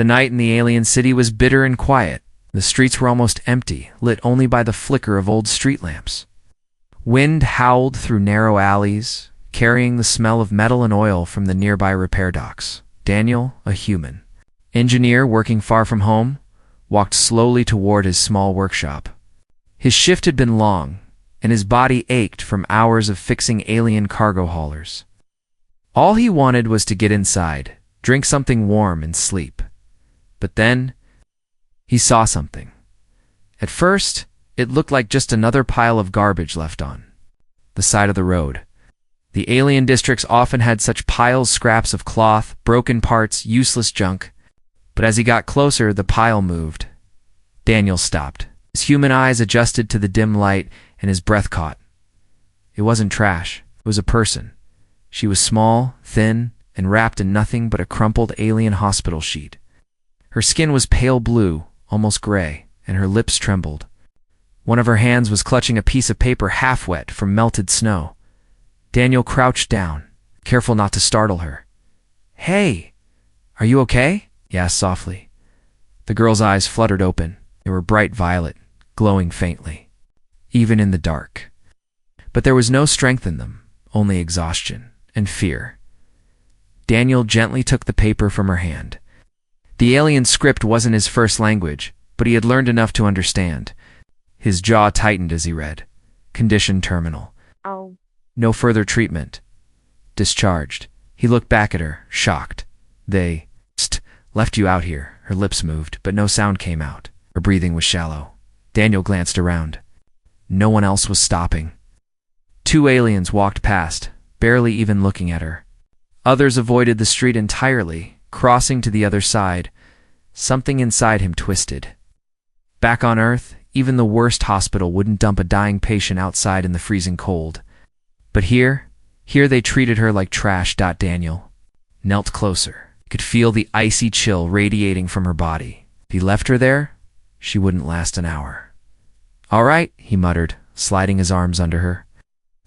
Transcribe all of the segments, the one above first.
The night in the alien city was bitter and quiet. The streets were almost empty, lit only by the flicker of old street lamps. Wind howled through narrow alleys, carrying the smell of metal and oil from the nearby repair docks. Daniel, a human engineer working far from home, walked slowly toward his small workshop. His shift had been long, and his body ached from hours of fixing alien cargo haulers. All he wanted was to get inside, drink something warm, and sleep. But then, he saw something. At first, it looked like just another pile of garbage left on the side of the road. The alien districts often had such piles, scraps of cloth, broken parts, useless junk. But as he got closer, the pile moved. Daniel stopped. His human eyes adjusted to the dim light, and his breath caught. It wasn't trash. It was a person. She was small, thin, and wrapped in nothing but a crumpled alien hospital sheet. Her skin was pale blue, almost gray, and her lips trembled. One of her hands was clutching a piece of paper half wet from melted snow. Daniel crouched down, careful not to startle her. "Hey, are you okay?" he asked softly. The girl's eyes fluttered open. They were bright violet, glowing faintly, even in the dark. But there was no strength in them, only exhaustion and fear. Daniel gently took the paper from her hand. The alien script wasn't his first language, but he had learned enough to understand. His jaw tightened as he read. Condition terminal. Oh. No further treatment. Discharged. He looked back at her, shocked. They left you out here. Her lips moved, but no sound came out. Her breathing was shallow. Daniel glanced around. No one else was stopping. 2 aliens walked past, barely even looking at her. Others avoided the street entirely, crossing to the other side. Something inside him twisted. Back on Earth, even the worst hospital wouldn't dump a dying patient outside in the freezing cold. But here they treated her like trash. Daniel knelt closer. He could feel the icy chill radiating from her body. If he left her there, she wouldn't last an hour. "All right," he muttered, sliding his arms under her.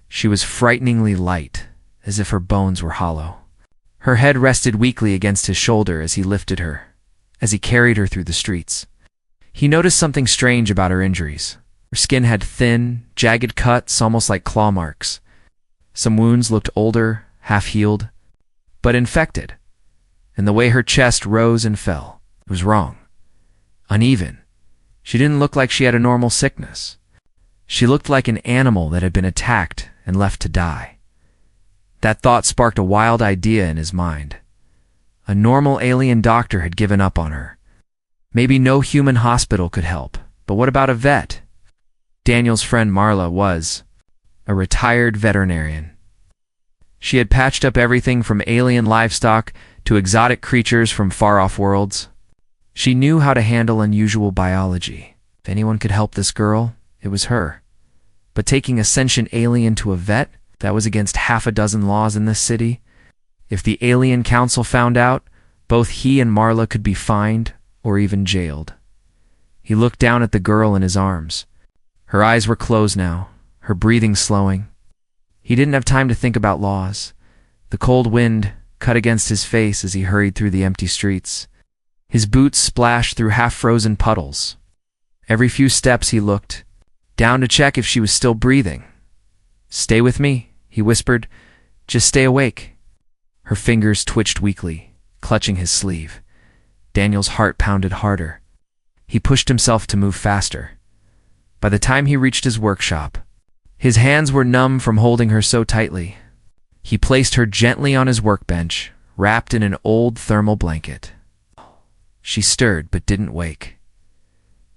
She was frighteningly light, as if her bones were hollow. Her head rested weakly against his shoulder as he lifted her, as he carried her through the streets. He noticed something strange about her injuries. Her skin had thin, jagged cuts, almost like claw marks. Some wounds looked older, half-healed, but infected. And the way her chest rose and fell was wrong. Uneven. She didn't look like she had a normal sickness. She looked like an animal that had been attacked and left to die. That thought sparked a wild idea in his mind. A normal alien doctor had given up on her. Maybe no human hospital could help, but what about a vet? Daniel's friend Marla was a retired veterinarian. She had patched up everything from alien livestock to exotic creatures from far-off worlds. She knew how to handle unusual biology. If anyone could help this girl, it was her. But taking a sentient alien to a vet, that was against half a dozen laws in this city. If the Alien Council found out, both he and Marla could be fined or even jailed. He looked down at the girl in his arms. Her eyes were closed now, her breathing slowing. He didn't have time to think about laws. The cold wind cut against his face as he hurried through the empty streets. His boots splashed through half-frozen puddles. Every few steps he looked, down to check if she was still breathing. "Stay with me," he whispered. "Just stay awake." Her fingers twitched weakly, clutching his sleeve. Daniel's heart pounded harder. He pushed himself to move faster. By the time he reached his workshop, his hands were numb from holding her so tightly. He placed her gently on his workbench, wrapped in an old thermal blanket. She stirred but didn't wake.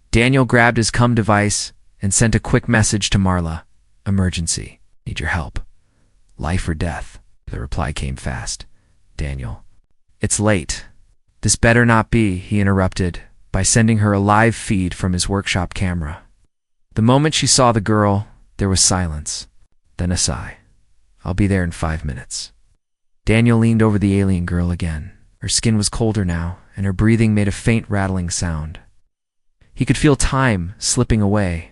Daniel grabbed his cum device and sent a quick message to Marla. "Emergency. Need your help. Life or death." The reply came fast. "Daniel, it's late. This better not be," he interrupted by sending her a live feed from his workshop camera. The moment she saw the girl, there was silence, then a sigh. "I'll be there in 5 minutes." Daniel leaned over the alien girl again. Her skin was colder now, and her breathing made a faint rattling sound. He could feel time slipping away.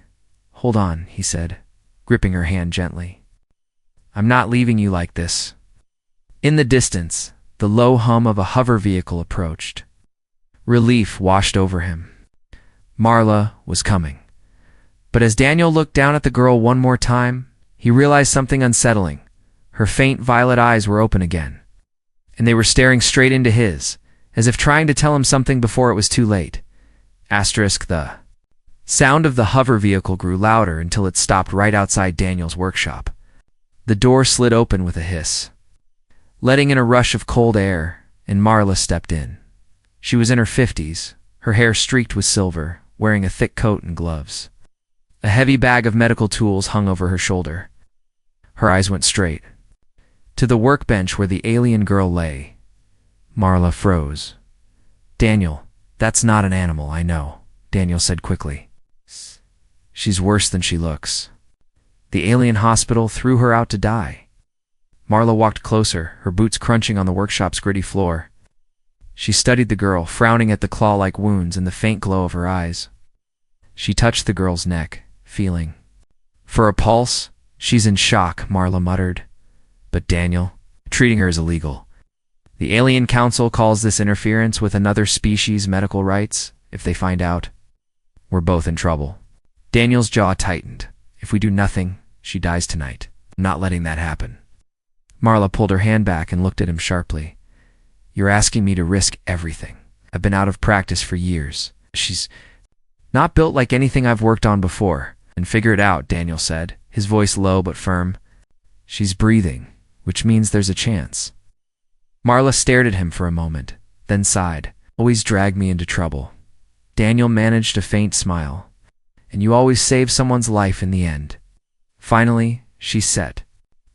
"Hold on," he said, gripping her hand gently. "I'm not leaving you like this." In the distance, the low hum of a hover vehicle approached. Relief washed over him. Marla was coming. But as Daniel looked down at the girl one more time, he realized something unsettling. Her faint violet eyes were open again, and they were staring straight into his, as if trying to tell him something before it was too late. The sound of the hover vehicle grew louder until it stopped right outside Daniel's workshop. The door slid open with a hiss, letting in a rush of cold air, and Marla stepped in. She was in her 50s, her hair streaked with silver, wearing a thick coat and gloves. A heavy bag of medical tools hung over her shoulder. Her eyes went straight to the workbench where the alien girl lay. Marla froze. "Daniel, that's not an animal, I know," Daniel said quickly. "She's worse than she looks. The alien hospital threw her out to die." Marla walked closer, her boots crunching on the workshop's gritty floor. She studied the girl, frowning at the claw-like wounds and the faint glow of her eyes. She touched the girl's neck, feeling for a pulse. "She's in shock," Marla muttered. "But Daniel, treating her is illegal. The Alien Council calls this interference with another species' medical rights. If they find out, we're both in trouble." Daniel's jaw tightened. "If we do nothing, she dies tonight. I'm not letting that happen." Marla pulled her hand back and looked at him sharply. "You're asking me to risk everything. I've been out of practice for years. She's not built like anything I've worked on before." "And figure it out," Daniel said, his voice low but firm. "She's breathing, which means there's a chance." Marla stared at him for a moment, then sighed. "Always drag me into trouble." Daniel managed a faint smile. "And you always save someone's life in the end." Finally, she set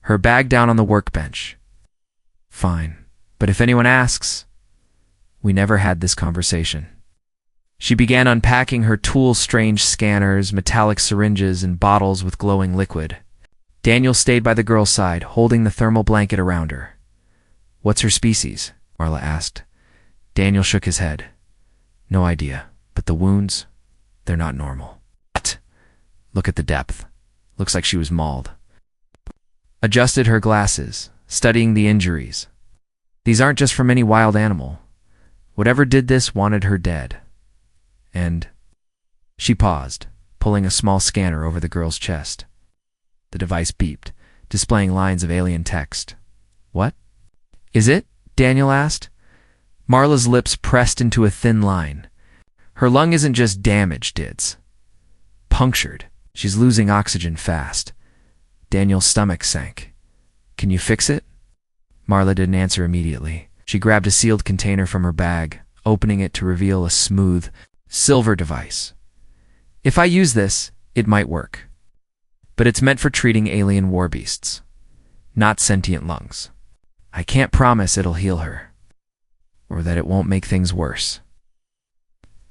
her bag down on the workbench. "Fine, but if anyone asks, we never had this conversation." She began unpacking her tools, strange scanners, metallic syringes, and bottles with glowing liquid. Daniel stayed by the girl's side, holding the thermal blanket around her. "What's her species?" Marla asked. Daniel shook his head. "No idea, but the wounds, they're not normal." "What?" "Look at the depth. Looks like she was mauled." Adjusted her glasses, studying the injuries. "These aren't just from any wild animal. Whatever did this wanted her dead." And she paused, pulling a small scanner over the girl's chest. The device beeped, displaying lines of alien text. "What is it?" Daniel asked. Marla's lips pressed into a thin line. "Her lung isn't just damaged, it's punctured. She's losing oxygen fast." Daniel's stomach sank. "Can you fix it?" Marla didn't answer immediately. She grabbed a sealed container from her bag, opening it to reveal a smooth, silver device. "If I use this, it might work. But it's meant for treating alien war beasts, not sentient lungs. I can't promise it'll heal her, or that it won't make things worse."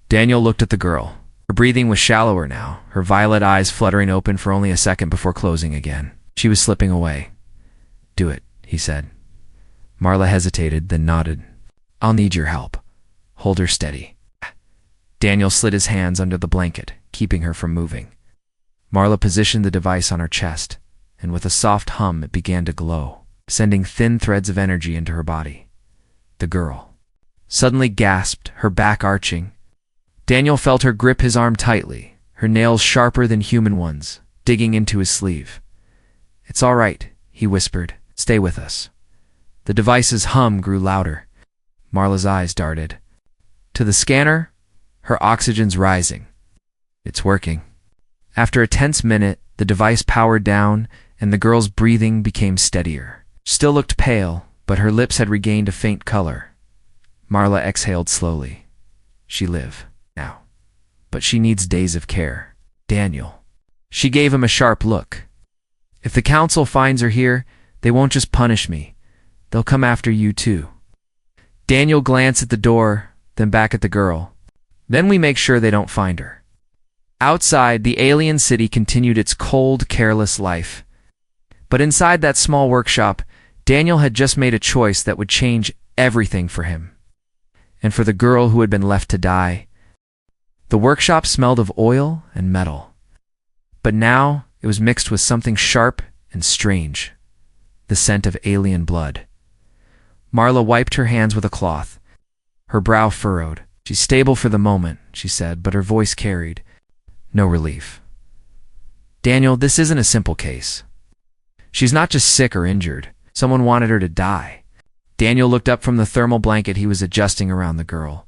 Daniel looked at the girl. Her breathing was shallower now, her violet eyes fluttering open for only a second before closing again. She was slipping away. "Do it," he said. Marla hesitated, then nodded. "I'll need your help. Hold her steady." Daniel slid his hands under the blanket, keeping her from moving. Marla positioned the device on her chest, and with a soft hum it began to glow, sending thin threads of energy into her body. The girl suddenly gasped, her back arching. Daniel felt her grip his arm tightly, her nails sharper than human ones, digging into his sleeve. "It's all right," he whispered. "Stay with us." The device's hum grew louder. Marla's eyes darted to the scanner. Her oxygen's rising. It's working. After a tense minute, the device powered down, and the girl's breathing became steadier. She still looked pale, but her lips had regained a faint color. Marla exhaled slowly. She live now, but she needs days of care. "Daniel." She gave him a sharp look. "If the council finds her here, they won't just punish me. They'll come after you too." Daniel glanced at the door, then back at the girl. "Then we make sure they don't find her." Outside, the alien city continued its cold, careless life. But inside that small workshop, Daniel had just made a choice that would change everything for him. And for the girl who had been left to die. The workshop smelled of oil and metal. But now it was mixed with something sharp and strange. The scent of alien blood. Marla wiped her hands with a cloth. Her brow furrowed. She's stable for the moment, she said, but her voice carried no relief. Daniel, this isn't a simple case. She's not just sick or injured. Someone wanted her to die. Daniel looked up from the thermal blanket he was adjusting around the girl.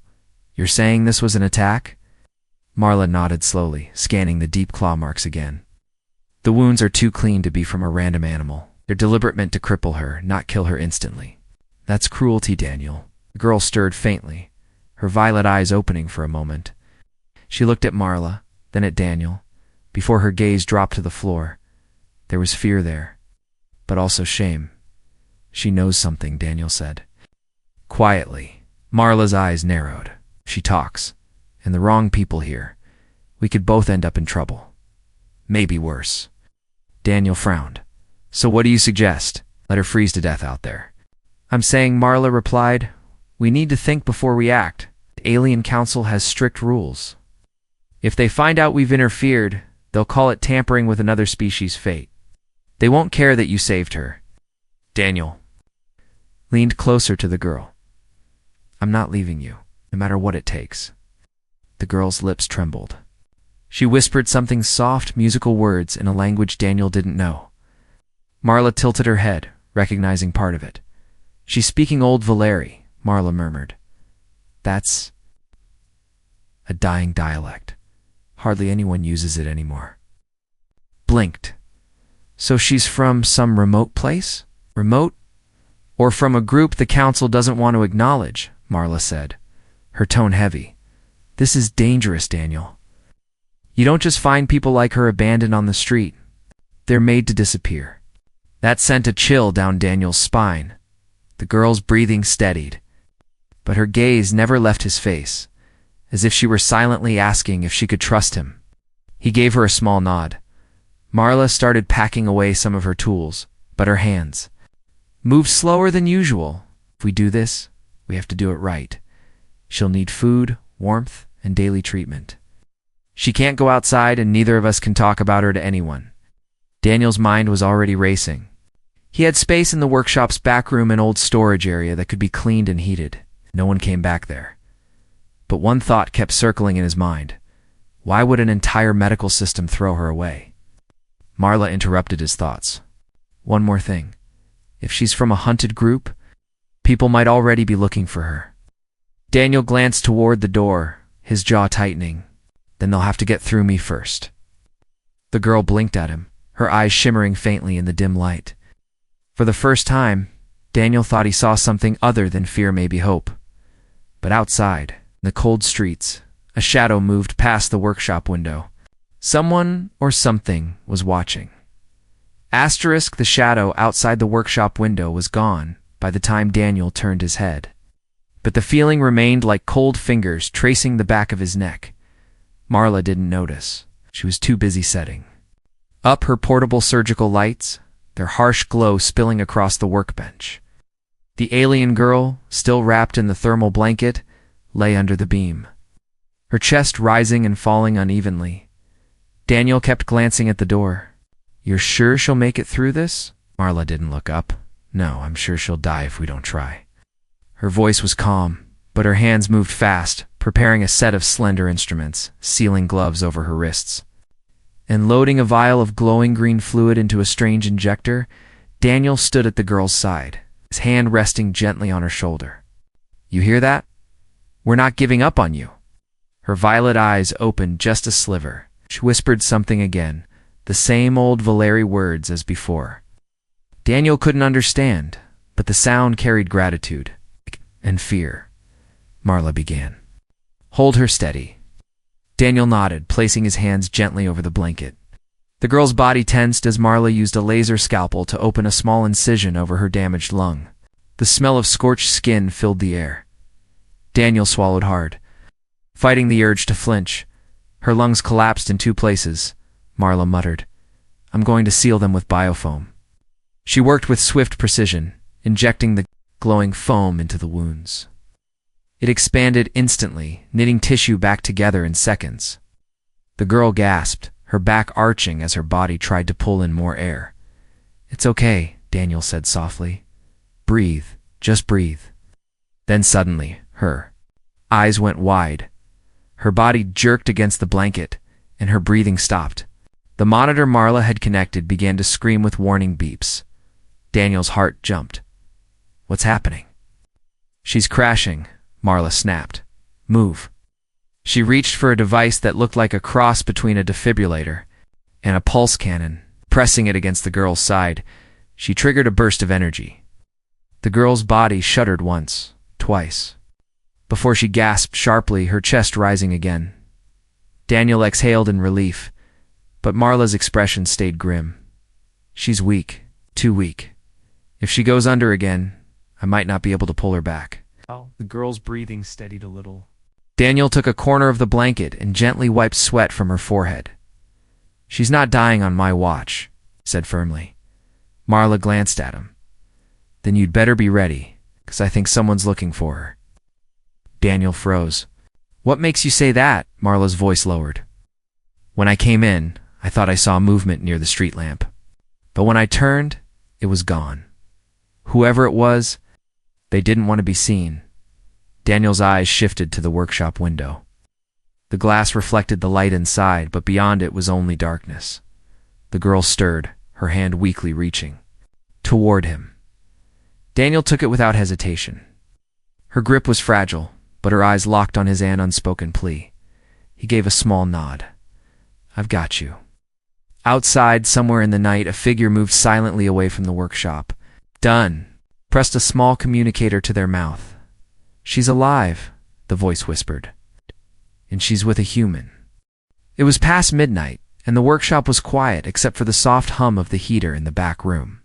You're saying this was an attack? Marla nodded slowly, scanning the deep claw marks again. The wounds are too clean to be from a random animal. They're deliberate, meant to cripple her, not kill her instantly. That's cruelty, Daniel. The girl stirred faintly, her violet eyes opening for a moment. She looked at Marla, then at Daniel, before her gaze dropped to the floor. There was fear there, but also shame. She knows something, Daniel said. Quietly, Marla's eyes narrowed. She talks, and the wrong people here. We could both end up in trouble. Maybe worse. Daniel frowned. So what do you suggest? Let her freeze to death out there. I'm saying, Marla replied, we need to think before we act. The Alien Council has strict rules. If they find out we've interfered, they'll call it tampering with another species' fate. They won't care that you saved her. Daniel leaned closer to the girl. I'm not leaving you, no matter what it takes. The girl's lips trembled. She whispered something soft, musical words in a language Daniel didn't know. Marla tilted her head, recognizing part of it. She's speaking Old Valeri, Marla murmured. That's a dying dialect. Hardly anyone uses it anymore. Blinked. So she's from some remote place? Remote? Or from a group the council doesn't want to acknowledge, Marla said, her tone heavy. This is dangerous, Daniel. You don't just find people like her abandoned on the street. They're made to disappear. That sent a chill down Daniel's spine. The girl's breathing steadied, but her gaze never left his face, as if she were silently asking if she could trust him. He gave her a small nod. Marla started packing away some of her tools, but her hands moved slower than usual. If we do this, we have to do it right. She'll need food, warmth, and daily treatment. She can't go outside, and neither of us can talk about her to anyone. Daniel's mind was already racing. He had space in the workshop's back room and old storage area that could be cleaned and heated. No one came back there. But one thought kept circling in his mind. Why would an entire medical system throw her away? Marla interrupted his thoughts. One more thing. If she's from a hunted group, people might already be looking for her. Daniel glanced toward the door, his jaw tightening. Then they'll have to get through me first. The girl blinked at him, her eyes shimmering faintly in the dim light. For the first time, Daniel thought he saw something other than fear, maybe hope. But outside, in the cold streets, a shadow moved past the workshop window. Someone or something was watching. Asterisk, the shadow outside the workshop window was gone by the time Daniel turned his head. But the feeling remained like cold fingers tracing the back of his neck. Marla didn't notice. She was too busy setting up her portable surgical lights, their harsh glow spilling across the workbench. The alien girl, still wrapped in the thermal blanket, lay under the beam, her chest rising and falling unevenly. Daniel kept glancing at the door. You're sure she'll make it through this? Marla didn't look up. No, I'm sure she'll die if we don't try. Her voice was calm, but her hands moved fast, preparing a set of slender instruments, sealing gloves over her wrists. And loading a vial of glowing green fluid into a strange injector, Daniel stood at the girl's side, his hand resting gently on her shoulder. You hear that? We're not giving up on you. Her violet eyes opened just a sliver. She whispered something again, the same old Valeri words as before. Daniel couldn't understand, but the sound carried gratitude and fear. Marla began. Hold her steady. Daniel nodded, placing his hands gently over the blanket. The girl's body tensed as Marla used a laser scalpel to open a small incision over her damaged lung. The smell of scorched skin filled the air. Daniel swallowed hard, fighting the urge to flinch. Her lungs collapsed in 2 places. Marla muttered, I'm going to seal them with biofoam. She worked with swift precision, injecting the glowing foam into the wounds. It expanded instantly, knitting tissue back together in seconds. The girl gasped, her back arching as her body tried to pull in more air. It's okay, Daniel said softly. Breathe, just breathe. Then suddenly, her eyes went wide. Her body jerked against the blanket, and her breathing stopped. The monitor Marla had connected began to scream with warning beeps. Daniel's heart jumped. What's happening? She's crashing, Marla snapped. Move. She reached for a device that looked like a cross between a defibrillator and a pulse cannon. Pressing it against the girl's side, she triggered a burst of energy. The girl's body shuddered once, twice, before she gasped sharply, her chest rising again. Daniel exhaled in relief, but Marla's expression stayed grim. She's weak, too weak. If she goes under again, I might not be able to pull her back. The girl's breathing steadied a little. Daniel took a corner of the blanket and gently wiped sweat from her forehead. She's not dying on my watch, he said firmly. Marla glanced at him. Then you'd better be ready, 'cause I think someone's looking for her. Daniel froze. What makes you say that? Marla's voice lowered. When I came in, I thought I saw movement near the street lamp. But when I turned, it was gone. Whoever it was, they didn't want to be seen. Daniel's eyes shifted to the workshop window. The glass reflected the light inside, but beyond it was only darkness. The girl stirred, her hand weakly reaching toward him. Daniel took it without hesitation. Her grip was fragile, but her eyes locked on his unspoken plea. He gave a small nod. I've got you. Outside, somewhere in the night, a figure moved silently away from the workshop. Done. Pressed a small communicator to their mouth. She's alive, the voice whispered. And she's with a human. It was past midnight, and the workshop was quiet except for the soft hum of the heater in the back room.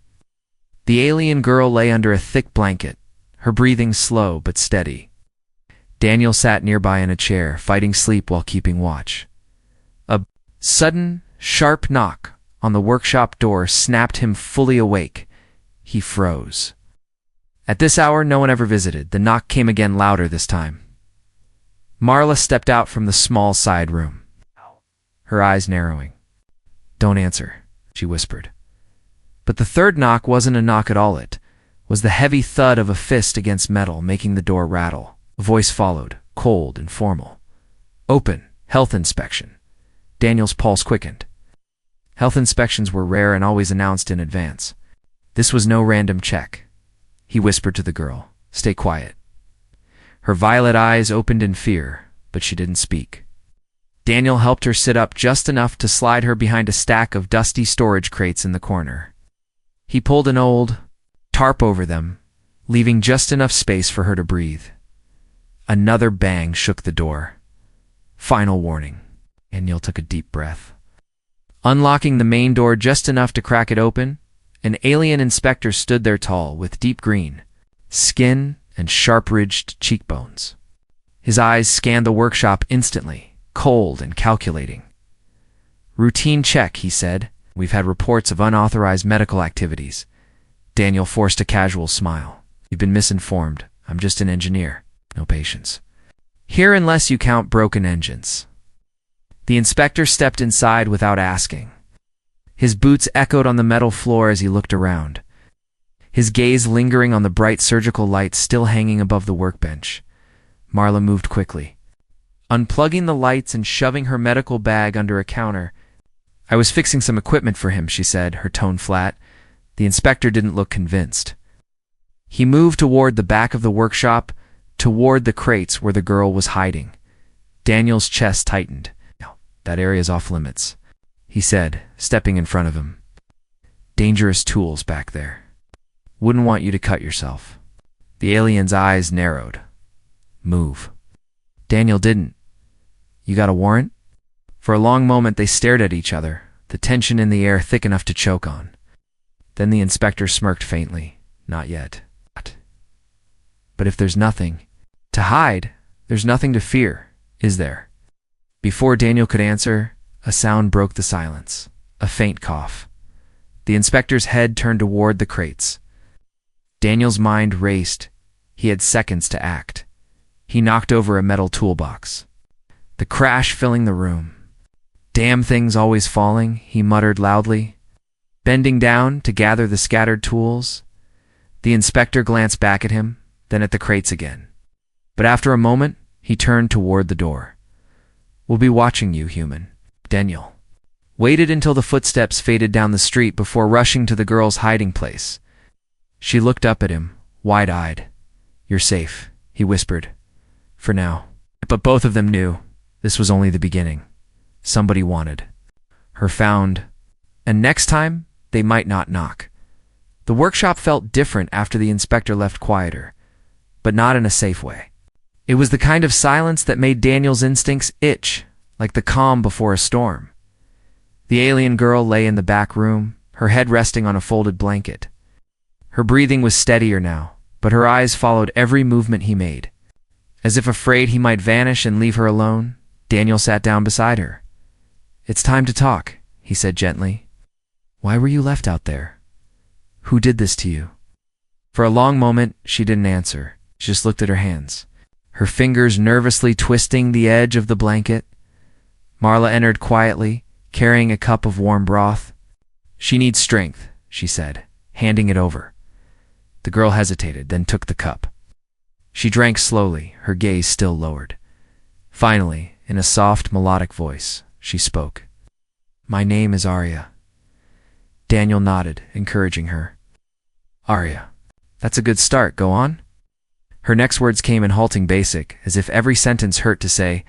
The alien girl lay under a thick blanket, her breathing slow but steady. Daniel sat nearby in a chair, fighting sleep while keeping watch. A sudden, sharp knock on the workshop door snapped him fully awake. He froze. At this hour, no one ever visited. The knock came again, louder this time. Marla stepped out from the small side room, her eyes narrowing. Don't answer, she whispered. But the third knock wasn't a knock at all. It was the heavy thud of a fist against metal, making the door rattle. A voice followed, cold and formal. Open. Health inspection. Daniel's pulse quickened. Health inspections were rare and always announced in advance. This was no random check. He whispered to the girl, Stay quiet. Her violet eyes opened in fear, but she didn't speak. Daniel helped her sit up just enough to slide her behind a stack of dusty storage crates in the corner. He pulled an old tarp over them, leaving just enough space for her to breathe. Another bang shook the door. Final warning. Daniel took a deep breath. Unlocking the main door just enough to crack it open, an alien inspector stood there tall, with deep green skin and sharp-ridged cheekbones. His eyes scanned the workshop instantly, cold and calculating. Routine check, he said. We've had reports of unauthorized medical activities. Daniel forced a casual smile. You've been misinformed. I'm just an engineer. No patience. Here unless you count broken engines. The inspector stepped inside without asking. His boots echoed on the metal floor as he looked around, his gaze lingering on the bright surgical lights still hanging above the workbench. Marla moved quickly, unplugging the lights and shoving her medical bag under a counter. I was fixing some equipment for him, she said, her tone flat. The inspector didn't look convinced. He moved toward the back of the workshop, toward the crates where the girl was hiding. Daniel's chest tightened. No, that area's off limits, he said, stepping in front of him. Dangerous tools back there. Wouldn't want you to cut yourself. The alien's eyes narrowed. Move. Daniel didn't. You got a warrant? For a long moment they stared at each other, the tension in the air thick enough to choke on. Then the inspector smirked faintly. Not yet. But if there's nothing to hide, there's nothing to fear, is there? Before Daniel could answer, a sound broke the silence. A faint cough. The inspector's head turned toward the crates. Daniel's mind raced. He had seconds to act. He knocked over a metal toolbox. The crash filling the room. Damn things always falling, he muttered loudly. Bending down to gather the scattered tools, the inspector glanced back at him, then at the crates again. But after a moment, He turned toward the door. "We'll be watching you, human." Daniel waited until the footsteps faded down the street before rushing to the girl's hiding place. She looked up at him, wide-eyed. "You're safe," he whispered. "For now." But both of them knew this was only the beginning. Somebody wanted her found, and next time they might not knock. The workshop felt different after the inspector left quieter, but not in a safe way. It was the kind of silence that made Daniel's instincts itch, like the calm before a storm. The alien girl lay in the back room, her head resting on a folded blanket. Her breathing was steadier now, but her eyes followed every movement he made. As if afraid he might vanish and leave her alone, Daniel sat down beside her. "It's time to talk," he said gently. "Why were you left out there? Who did this to you?" For a long moment, she didn't answer. She just looked at her hands, her fingers nervously twisting the edge of the blanket. Marla entered quietly, carrying a cup of warm broth. "She needs strength," she said, handing it over. The girl hesitated, then took the cup. She drank slowly, her gaze still lowered. Finally, in a soft, melodic voice, she spoke. "My name is Arya." Daniel nodded, encouraging her. "Arya, that's a good start. Go on." Her next words came in halting basic, as if every sentence hurt to say.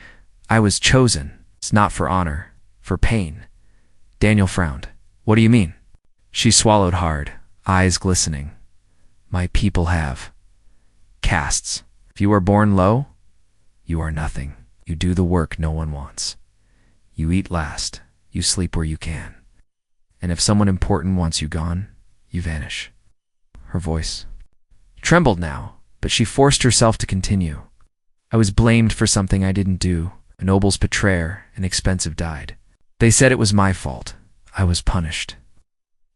"I was chosen. It's not for honor, for pain." Daniel frowned. "What do you mean?" She swallowed hard, eyes glistening. "My people have castes. If you are born low, you are nothing. You do the work no one wants. You eat last. You sleep where you can. And if someone important wants you gone, you vanish." Her voice trembled now, but she forced herself to continue. "I was blamed for something I didn't do. A noble's betrayer, an expensive died. They said it was my fault. I was punished."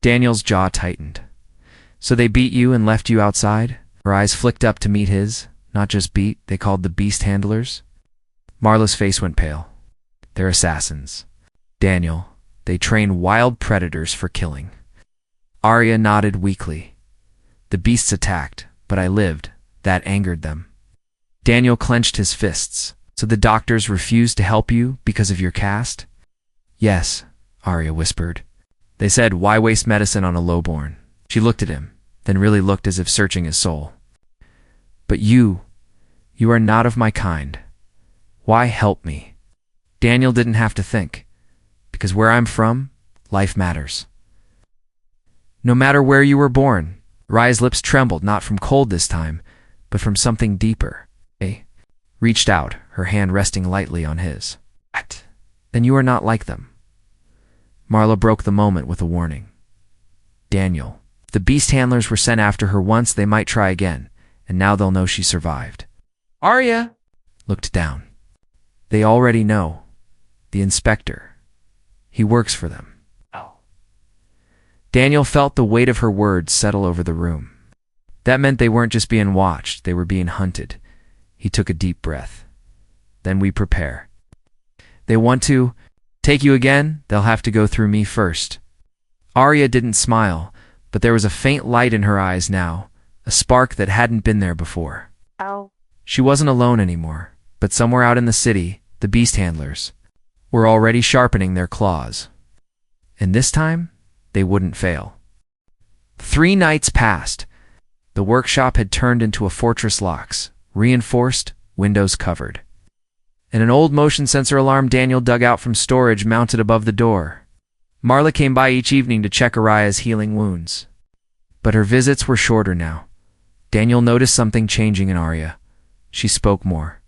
Daniel's jaw tightened. "So they beat you and left you outside?" Her eyes flicked up to meet his. "Not just beat, they called the beast handlers?" Marla's face went pale. "They're assassins. Daniel, they train wild predators for killing." Arya nodded weakly. "The beasts attacked, but I lived. That angered them." Daniel clenched his fists. "So the doctors refused to help you because of your caste?" "Yes," Arya whispered. "They said, why waste medicine on a lowborn?" She looked at him, then really looked as if searching his soul. "But you are not of my kind. Why help me?" Daniel didn't have to think, because where I'm from, life matters. "No matter where you were born." Raya's lips trembled, not from cold this time, but from something deeper. Reached out, her hand resting lightly on his. "Then you are not like them." Marla broke the moment with a warning. "Daniel, if the beast handlers were sent after her once, they might try again, and now they'll know she survived." Arya looked down. "They already know. The inspector. He works for them." Daniel felt the weight of her words settle over the room. That meant they weren't just being watched, they were being hunted. He took a deep breath. "Then we prepare. They want to take you again, they'll have to go through me first." Arya didn't smile, but there was a faint light in her eyes now, a spark that hadn't been there before. She wasn't alone anymore, but somewhere out in the city, the beast handlers were already sharpening their claws. And this time, they wouldn't fail. 3 nights passed. The workshop had turned into a fortress locks, reinforced, windows covered. And an old motion sensor alarm Daniel dug out from storage mounted above the door. Marla came by each evening to check Araya's healing wounds. But her visits were shorter now. Daniel noticed something changing in Arya. She spoke more.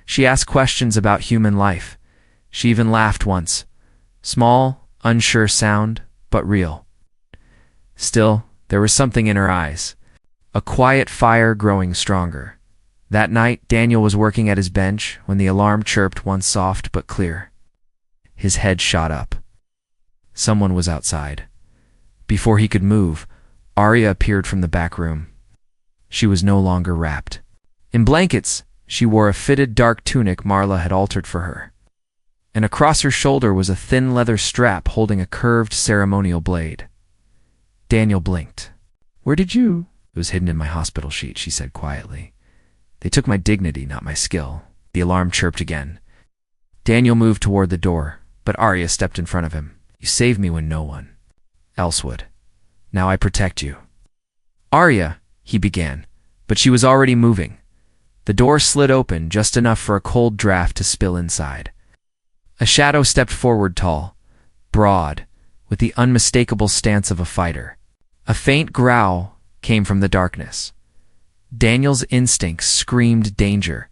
She asked questions about human life. She even laughed once. Small, unsure sound, but real. Still, there was something in her eyes. A quiet fire growing stronger. That night, Daniel was working at his bench when the alarm chirped once soft but clear. His head shot up. Someone was outside. Before he could move, Arya appeared from the back room. She was no longer wrapped in blankets. She wore a fitted dark tunic Marla had altered for her. And across her shoulder was a thin leather strap holding a curved ceremonial blade. Daniel blinked. "Where did you?" "It was hidden in my hospital sheet," she said quietly. "They took my dignity, not my skill. The alarm chirped again. Daniel moved toward the door, but Arya stepped in front of him. You saved me when no one else would. Now I protect you. Arya, he began, but she was already moving. The door slid open just enough for a cold draft to spill inside. A shadow stepped forward, tall, broad, with the unmistakable stance of a fighter. A faint growl came from the darkness. Daniel's instincts screamed danger,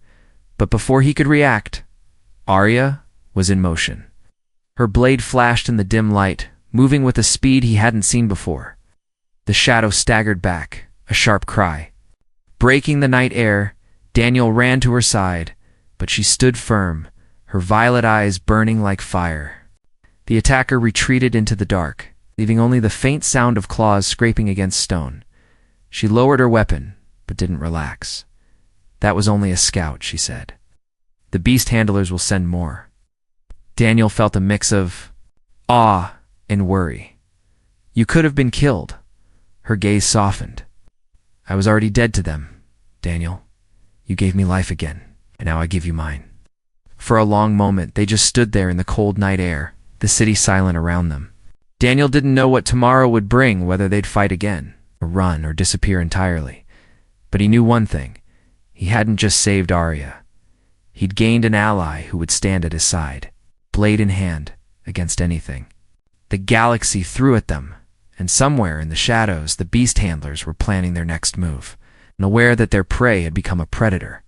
but before he could react, Arya was in motion. Her blade flashed in the dim light, moving with a speed he hadn't seen before. The shadow staggered back, a sharp cry. Breaking the night air, Daniel ran to her side, but she stood firm, her violet eyes burning like fire. The attacker retreated into the dark, leaving only the faint sound of claws scraping against stone. She lowered her weapon, but didn't relax. That was only a scout, she said. The beast handlers will send more. Daniel felt a mix of awe and worry. You could have been killed. Her gaze softened. I was already dead to them, Daniel. You gave me life again, and now I give you mine. For a long moment, they just stood there in the cold night air, the city silent around them. Daniel didn't know what tomorrow would bring, whether they'd fight again, or run, or disappear entirely. But he knew one thing. He hadn't just saved Arya. He'd gained an ally who would stand at his side, blade in hand, against anything. The galaxy threw at them, and somewhere in the shadows the beast handlers were planning their next move, and aware that their prey had become a predator.